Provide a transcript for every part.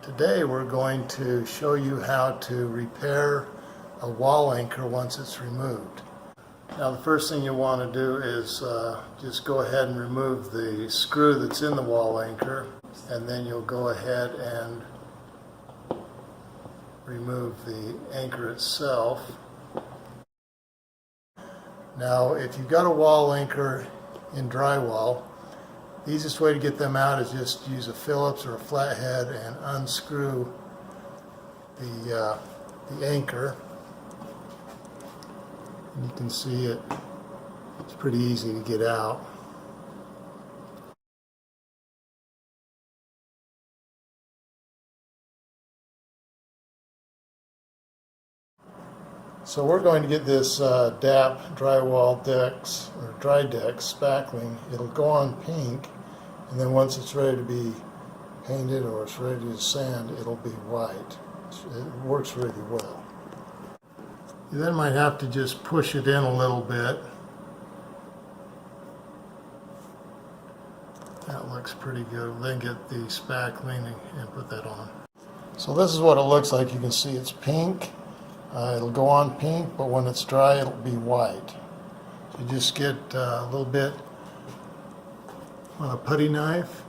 Today we're going to show you how to repair a wall anchor once it's removed. Now the first thing you want to do is just go ahead and remove the screw that's in the wall anchor, and then you'll go ahead and remove the anchor itself. Now if you've got a wall anchor in drywall, the easiest way to get them out is just use a Phillips or a flathead and unscrew the anchor. And you can see it's pretty easy to get out. So we're going to get this DAP drywall decks or dry deck spackling. It'll go on pink, and then once it's ready to be painted or it's ready to sand, it'll be white. It works really well. You then might have to just push it in a little bit. That looks pretty good. We'll then get the spackling and put that on. So this is what it looks like. You can see it's pink. It'll go on pink, but when it's dry, it'll be white. So you just get a little bit on a putty knife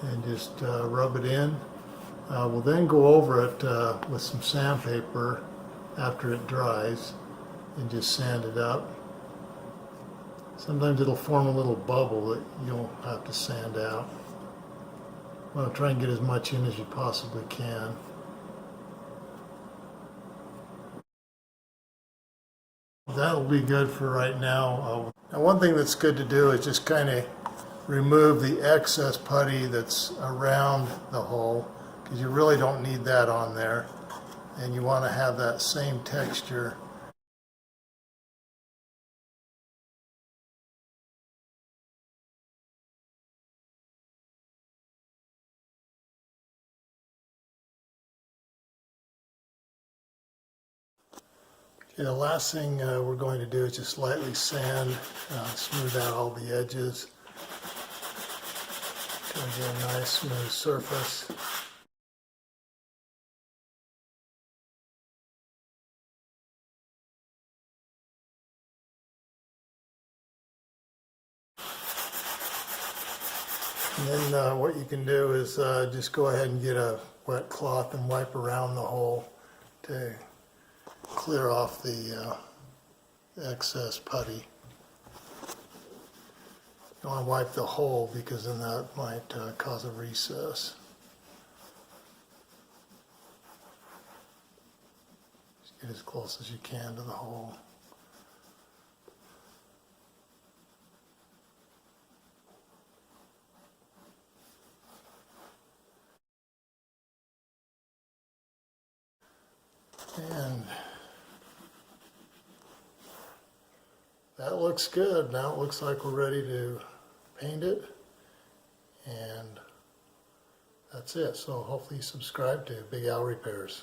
and just rub it in. We'll then go over it with some sandpaper after it dries and just sand it up. Sometimes it'll form a little bubble that you'll have to sand out. You want to try and get as much in as you possibly can. That'll be good for right now. Now one thing that's good to do is just kind of remove the excess putty that's around the hole, because you really don't need that on there, and you want to have that same texture. The last thing we're going to do is just lightly sand, smooth out all the edges to get a nice smooth surface. And then what you can do is just go ahead and get a wet cloth and wipe around the hole to clear off the excess putty. You want to wipe the hole because then that might cause a recess. Just get as close as you can to the hole. And that looks good. Now it looks like we're ready to paint it, and that's it. So hopefully you subscribe to Big Al Repairs.